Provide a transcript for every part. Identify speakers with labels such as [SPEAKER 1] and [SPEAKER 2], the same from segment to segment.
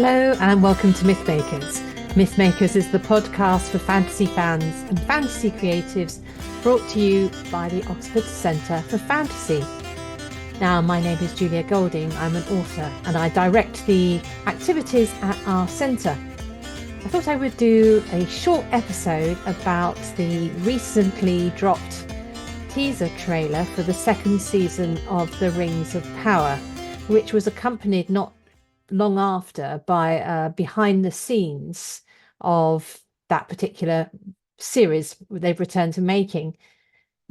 [SPEAKER 1] Hello and welcome to Mythmakers. Mythmakers is the podcast for fantasy fans and fantasy creatives, brought to you by the Oxford Centre for Fantasy. Now, my name is Julia Golding. I'm an author and I direct the activities at our centre. I thought I would do a short episode about the recently dropped teaser trailer for the second season of The Rings of Power, which was accompanied not long after by behind the scenes of that particular series they've returned to making.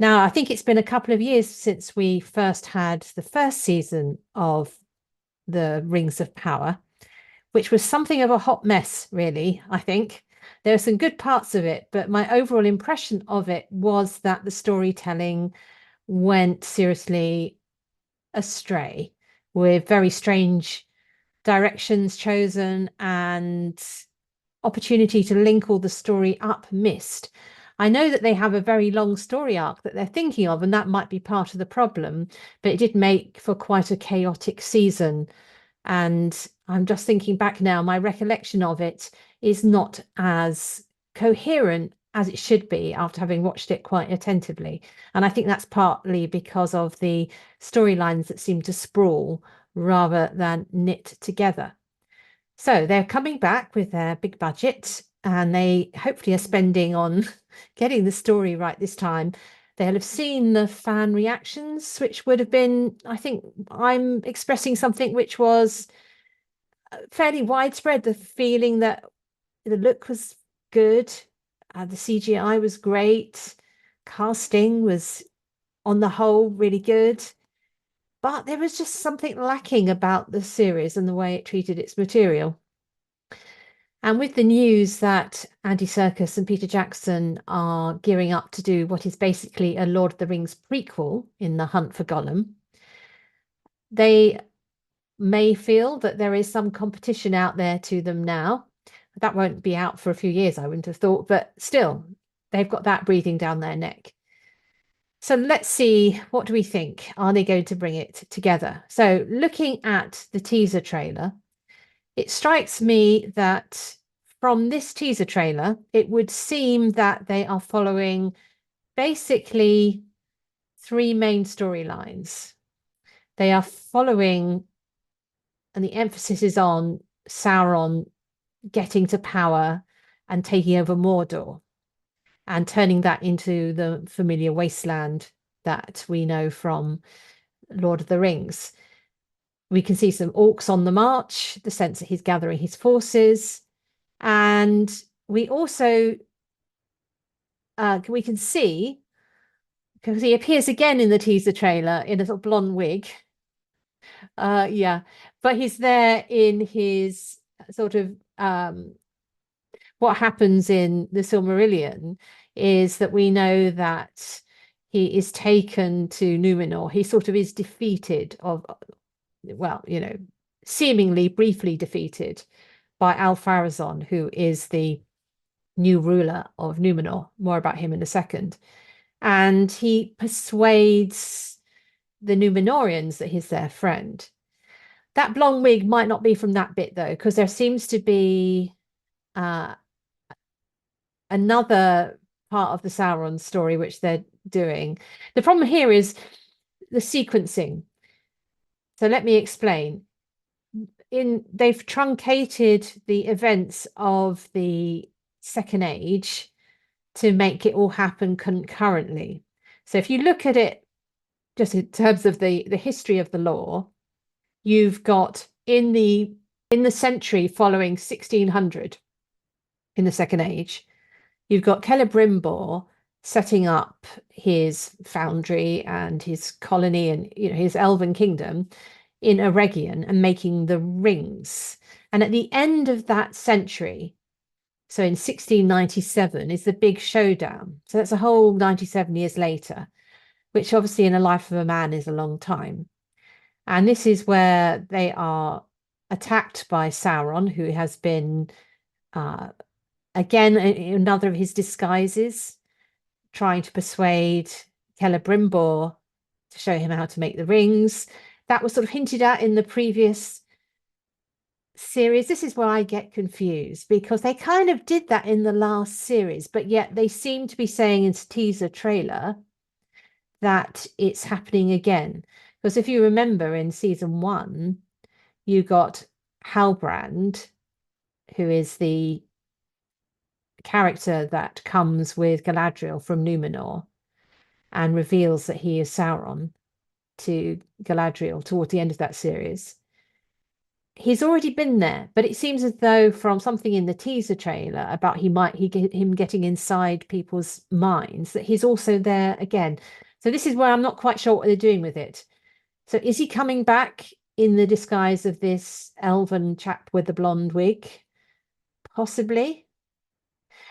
[SPEAKER 1] Now, I think it's been a couple of years since we first had the first season of The Rings of Power, which was something of a hot mess, really, I think. There are some good parts of it, but my overall impression of it was that the storytelling went seriously astray with very strange directions chosen and opportunity to link all the story up missed. I know that they have a very long story arc that they're thinking of, and that might be part of the problem, but it did make for quite a chaotic season. And I'm just thinking back now, my recollection of it is not as coherent as it should be after having watched it quite attentively. And I think that's partly because of the storylines that seem to sprawl rather than knit together. So they're coming back with their big budget and they hopefully are spending on getting the story right this time. They'll have seen the fan reactions, which would have been, I think I'm expressing something which was fairly widespread, the feeling that the look was good, the CGI was great, casting was on the whole really good. But there was just something lacking about the series and the way it treated its material. And with the news that Andy Serkis and Peter Jackson are gearing up to do what is basically a Lord of the Rings prequel in The Hunt for Gollum, they may feel that there is some competition out there to them now. That won't be out for a few years, I wouldn't have thought, but still, they've got that breathing down their neck. So let's see, what do we think? Are they going to bring it together? So looking at the teaser trailer, it strikes me that from this teaser trailer, it would seem that they are following basically three main storylines. They are following, and the emphasis is on Sauron getting to power and taking over Mordor and turning that into the familiar wasteland that we know from Lord of the Rings. We can see some orcs on the march, the sense that he's gathering his forces. And we also, we can see, because he appears again in the teaser trailer in a sort of blonde wig. Yeah, but he's there in his sort of, what happens in the Silmarillion is that we know that he is taken to Numenor. He sort of is defeated well, seemingly briefly defeated by Al-Pharazôn, who is the new ruler of Numenor. More about him in a second. And he persuades the Numenorians that he's their friend. That blonde wig might not be from that bit, though, because there seems to be another part of the Sauron story which they're doing. The problem here is the sequencing. So let me explain. They've truncated the events of the Second Age to make it all happen concurrently. So if you look at it just in terms of the history of the lore, you've got in the century following 1600 in the Second Age, you've got Celebrimbor setting up his foundry and his colony and his elven kingdom in Eregion and making the rings. And at the end of that century, so in 1697, is the big showdown. So that's a whole 97 years later, which obviously in the life of a man is a long time. And this is where they are attacked by Sauron, who has been, again, another of his disguises, trying to persuade Celebrimbor to show him how to make the rings. That was sort of hinted at in the previous series, this is where I get confused because they kind of did that in the last series, but yet they seem to be saying in teaser trailer that it's happening again. Because if you remember in season 1, you got Halbrand, who is the character that comes with Galadriel from Numenor and reveals that he is Sauron to Galadriel towards the end of that series. He's already been there, but it seems as though from something in the teaser trailer about him getting inside people's minds that he's also there again. So this is where I'm not quite sure what they're doing with it. So is he coming back in the disguise of this elven chap with the blonde wig? Possibly.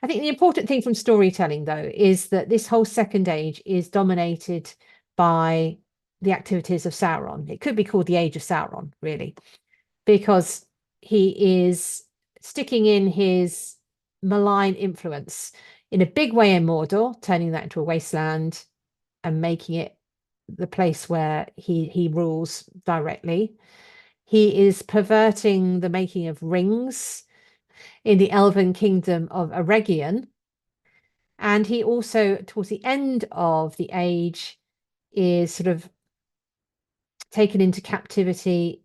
[SPEAKER 1] I think the important thing from storytelling, though, is that this whole second age is dominated by the activities of Sauron. It could be called the Age of Sauron, really, because he is sticking in his malign influence in a big way in Mordor, turning that into a wasteland and making it the place where he rules directly. He is perverting the making of rings in the elven kingdom of Eregion. And he also, towards the end of the age, is sort of taken into captivity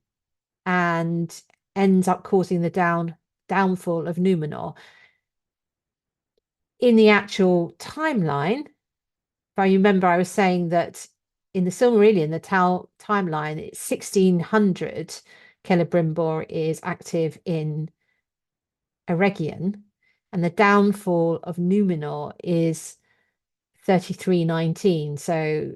[SPEAKER 1] and ends up causing the downfall of Numenor. In the actual timeline, if I remember, I was saying that in the Silmarillion, the timeline, it's 1600. Celebrimbor is active in Eregion, and the downfall of Numenor is 3319. So,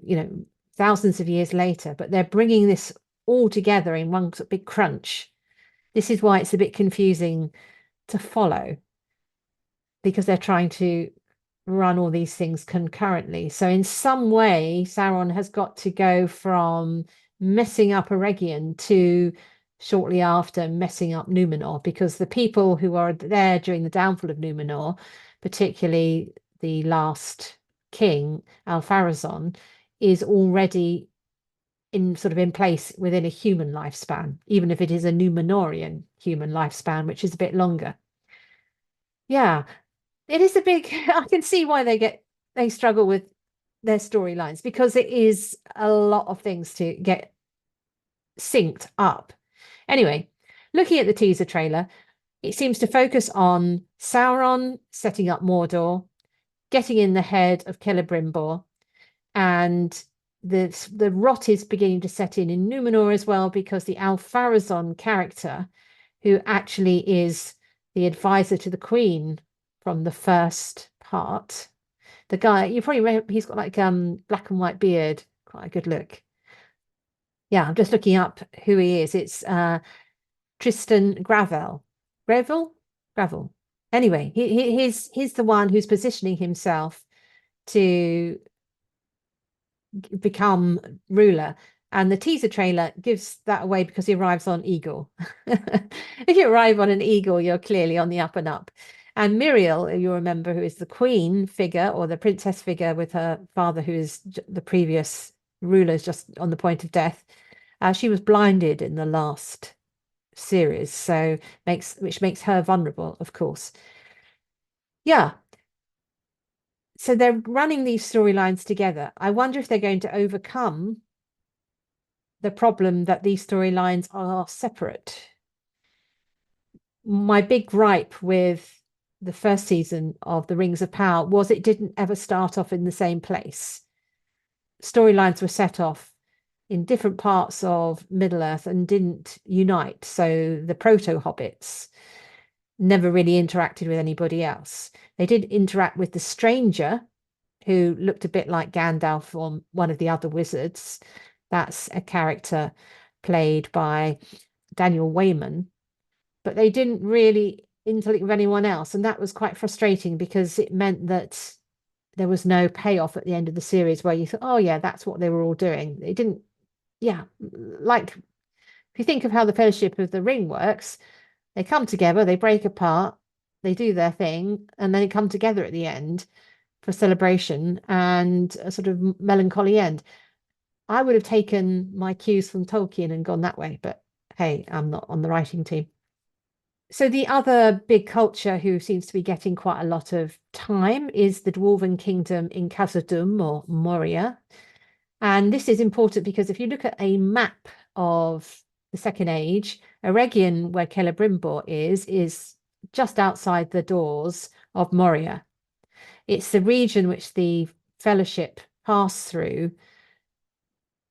[SPEAKER 1] thousands of years later, but they're bringing this all together in one big crunch. This is why it's a bit confusing to follow, because they're trying to run all these things concurrently. So in some way, Sauron has got to go from messing up Eregion to shortly after messing up Numenor, because the people who are there during the downfall of Numenor, particularly the last king, Al-Pharazôn, is already in place within a human lifespan, even if it is a Numenorian human lifespan, which is a bit longer. Yeah, it is a big, I can see why they struggle with their storylines, because it is a lot of things to get synced up. Anyway, looking at the teaser trailer, it seems to focus on Sauron setting up Mordor, getting in the head of Celebrimbor, and the rot is beginning to set in Numenor as well, because the Al-Pharazôn character, who actually is the advisor to the Queen from the first part, the guy, you probably remember, he's got like black and white beard, quite a good look. Yeah, I'm just looking up who he is. It's Tristan Gravel. Gravel. Anyway, he's the one who's positioning himself to become ruler. And the teaser trailer gives that away because he arrives on eagle. If you arrive on an eagle, you're clearly on the up and up. And Muriel, you remember, who is the queen figure or the princess figure with her father, who is the previous ruler, is just on the point of death. She was blinded in the last series, so which makes her vulnerable, of course. Yeah. So they're running these storylines together. I wonder if they're going to overcome the problem that these storylines are separate. My big gripe with the first season of The Rings of Power was it didn't ever start off in the same place. Storylines were set off in different parts of Middle Earth and didn't unite. So the proto-hobbits never really interacted with anybody else. They did interact with the stranger, who looked a bit like Gandalf or one of the other wizards. That's a character played by Daniel Wayman, but they didn't really interact with anyone else. And that was quite frustrating, because it meant that there was no payoff at the end of the series where you thought, oh yeah, that's what they were all doing. It didn't, yeah, like if you think of how the Fellowship of the Ring works, they come together, they break apart, they do their thing, and then they come together at the end for celebration and a sort of melancholy end. I would have taken my cues from Tolkien and gone that way, but hey, I'm not on the writing team. So the other big culture who seems to be getting quite a lot of time is the Dwarven kingdom in Khazad-dûm or Moria. And this is important because if you look at a map of the Second Age, Eregion, where Celebrimbor is just outside the doors of Moria. It's the region which the Fellowship passed through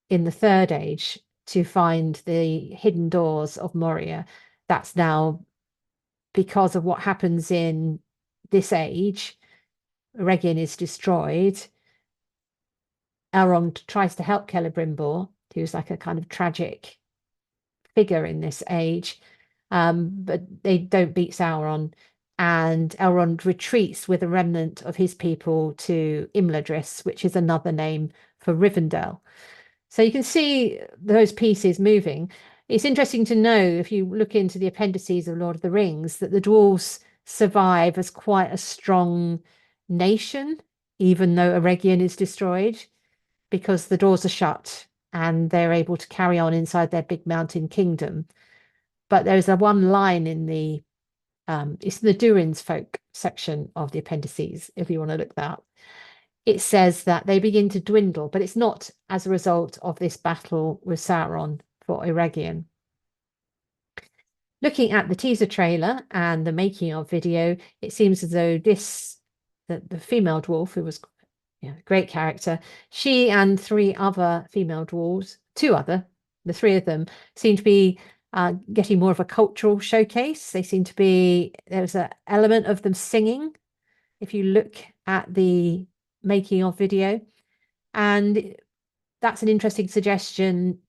[SPEAKER 1] in the Third Age to find the hidden doors of Moria. That's now because of what happens in this age. Eregion is destroyed. Elrond tries to help Celebrimbor, who's like a kind of tragic figure in this age, but they don't beat Sauron. And Elrond retreats with a remnant of his people to Imladris, which is another name for Rivendell. So you can see those pieces moving. It's interesting to know, if you look into the appendices of Lord of the Rings, that the dwarves survive as quite a strong nation, even though Eregion is destroyed, because the doors are shut and they're able to carry on inside their big mountain kingdom. But there's a one line in the it's in the Durin's folk section of the appendices, if you want to look that up. It says that they begin to dwindle, but it's not as a result of this battle with Sauron for Eregion. Looking at the teaser trailer and the making of video, it seems as though the female dwarf, who was a great character, she and three other female dwarves, the three of them seem to be getting more of a cultural showcase. There's an element of them singing, if you look at the making of video. And that's an interesting suggestion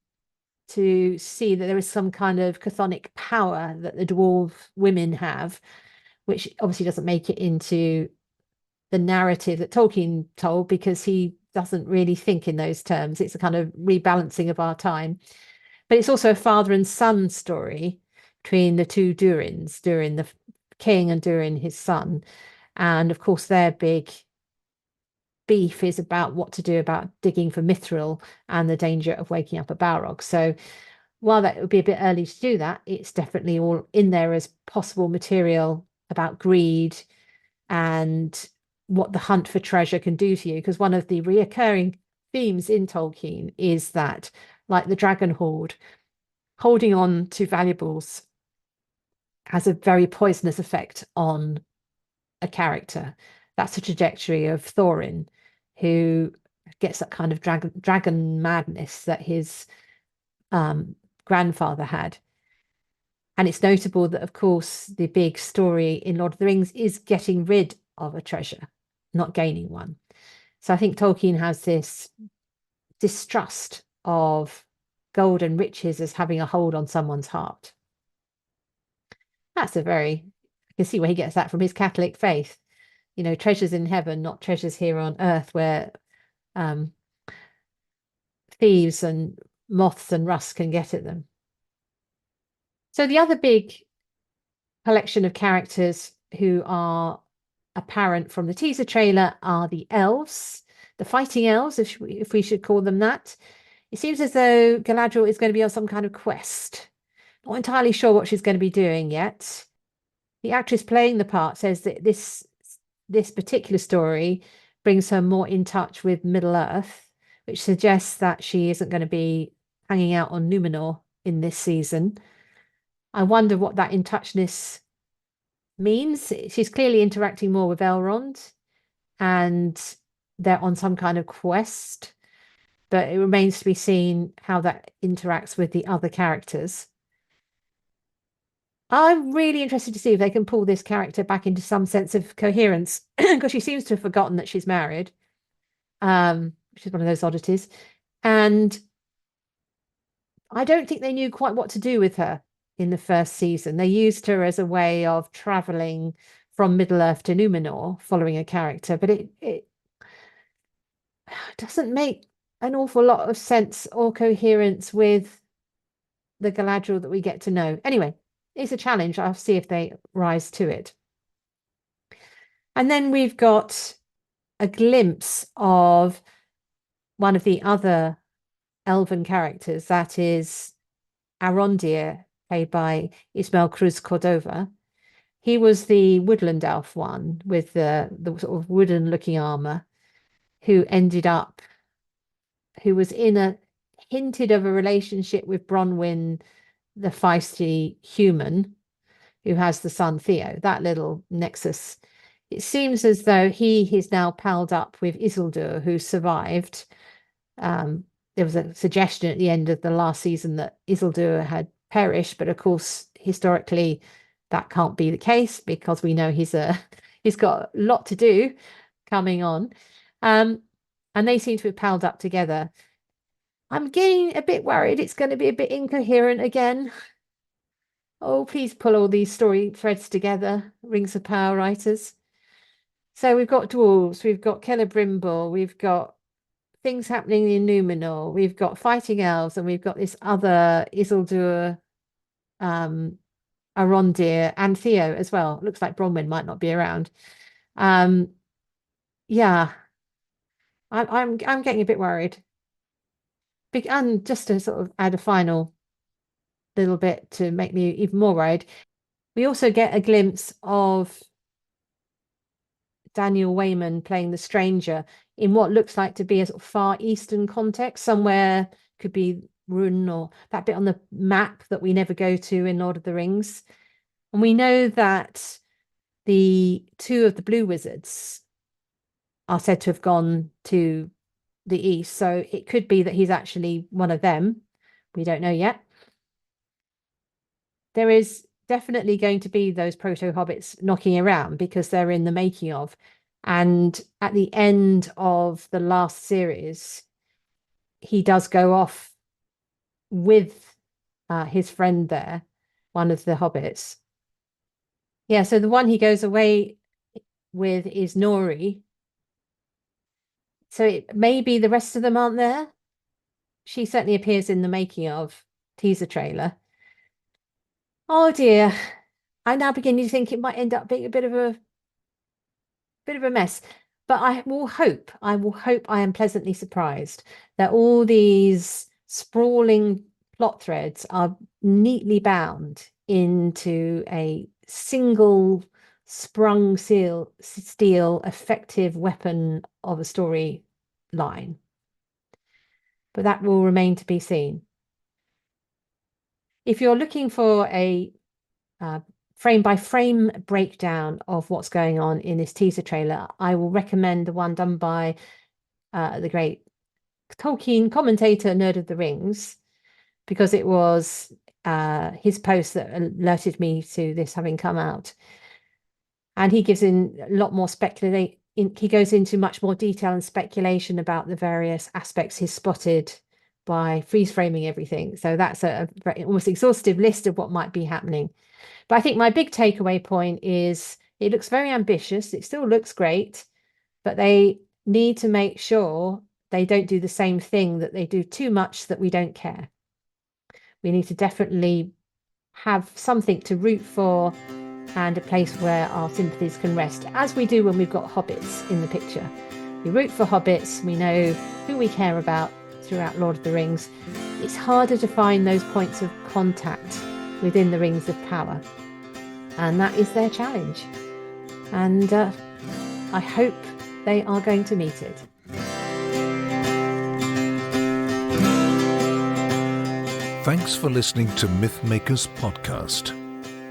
[SPEAKER 1] to see that there is some kind of chthonic power that the dwarf women have, which obviously doesn't make it into the narrative that Tolkien told because he doesn't really think in those terms. It's a kind of rebalancing of our time. But it's also a father and son story between the two Durins, Durin the king and Durin his son. And of course, their big beef is about what to do about digging for mithril and the danger of waking up a Balrog. So while that would be a bit early to do that, it's definitely all in there as possible material about greed and what the hunt for treasure can do to you. Because one of the reoccurring themes in Tolkien is that, like the dragon hoard, holding on to valuables has a very poisonous effect on a character. That's the trajectory of Thorin, who gets that kind of dragon madness that his grandfather had. And it's notable that, of course, the big story in Lord of the Rings is getting rid of a treasure, not gaining one. So I think Tolkien has this distrust of gold and riches as having a hold on someone's heart. I can see where he gets that from his Catholic faith. Treasures in heaven, not treasures here on earth where thieves and moths and rust can get at them. So the other big collection of characters who are apparent from the teaser trailer are the elves, the fighting elves, if we should call them that. It seems as though Galadriel is going to be on some kind of quest. Not entirely sure what she's going to be doing yet. The actress playing the part says that this particular story brings her more in touch with Middle-earth, which suggests that she isn't going to be hanging out on Numenor in this season. I wonder what that in-touchness means. She's clearly interacting more with Elrond, and they're on some kind of quest, but it remains to be seen how that interacts with the other characters. I'm really interested to see if they can pull this character back into some sense of coherence, because she seems to have forgotten that she's married, which is one of those oddities. And I don't think they knew quite what to do with her in the first season. They used her as a way of traveling from Middle-earth to Numenor, following a character, but it doesn't make an awful lot of sense or coherence with the Galadriel that we get to know. Anyway, it's a challenge. I'll see if they rise to it. And then we've got a glimpse of one of the other elven characters, that is Arondir, played by Ismael Cruz Cordova. He was the woodland elf one with the sort of wooden looking armor who was in a hinted of a relationship with Bronwyn, the feisty human who has the son Theo, that little nexus. It seems as though he is now palled up with Isildur, who survived. There was a suggestion at the end of the last season that Isildur had perished, but of course, historically, that can't be the case because we know he's got a lot to do coming on. And they seem to have palled up together. I'm getting a bit worried it's going to be a bit incoherent again. Oh, please pull all these story threads together, Rings of Power writers. So we've got dwarves, we've got Celebrimbor, we've got things happening in Numenor, we've got fighting elves, and we've got this other Isildur, Arondir, and Theo as well. Looks like Bronwyn might not be around. Yeah, I'm getting a bit worried. And just to sort of add a final little bit to make me even more worried, we also get a glimpse of Daniel Wayman playing the stranger in what looks like to be a sort of Far Eastern context, somewhere could be Run or that bit on the map that we never go to in Lord of the Rings. And we know that the two of the blue wizards are said to have gone to the east. So it could be that he's actually one of them. We don't know yet. There is definitely going to be those proto-hobbits knocking around because they're in the making of. And at the end of the last series, he does go off with his friend there, one of the hobbits. Yeah, so the one he goes away with is Nori. So maybe the rest of them aren't there. She certainly appears in the making of teaser trailer. Oh dear. I now begin to think it might end up being a bit of a mess. But I will hope I am pleasantly surprised that all these sprawling plot threads are neatly bound into a single sprung steel effective weapon of a story line. But that will remain to be seen. If you're looking for a frame by frame breakdown of what's going on in this teaser trailer, I will recommend the one done by the great Tolkien commentator, Nerd of the Rings, because it was his post that alerted me to this having come out. And he gives in a lot more he goes into much more detail and speculation about the various aspects he's spotted by freeze framing everything. So that's a very almost exhaustive list of what might be happening. But I think my big takeaway point is it looks very ambitious. It still looks great, but they need to make sure they don't do the same thing that they do too much that we don't care. We need to definitely have something to root for and a place where our sympathies can rest, as we do when we've got hobbits in the picture. We root for hobbits, we know who we care about throughout Lord of the Rings. It's harder to find those points of contact within the Rings of Power, and that is their challenge. And I hope they are going to meet it.
[SPEAKER 2] Thanks for listening to Mythmakers Podcast,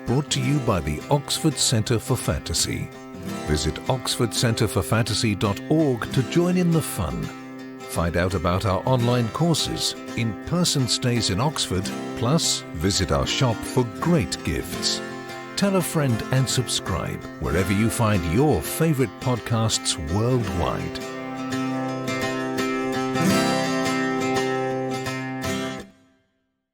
[SPEAKER 2] brought to you by the Oxford Centre for Fantasy. Visit oxfordcenterforfantasy.org to join in the fun. Find out about our online courses, in-person stays in Oxford, plus visit our shop for great gifts. Tell a friend and subscribe wherever you find your favourite podcasts worldwide.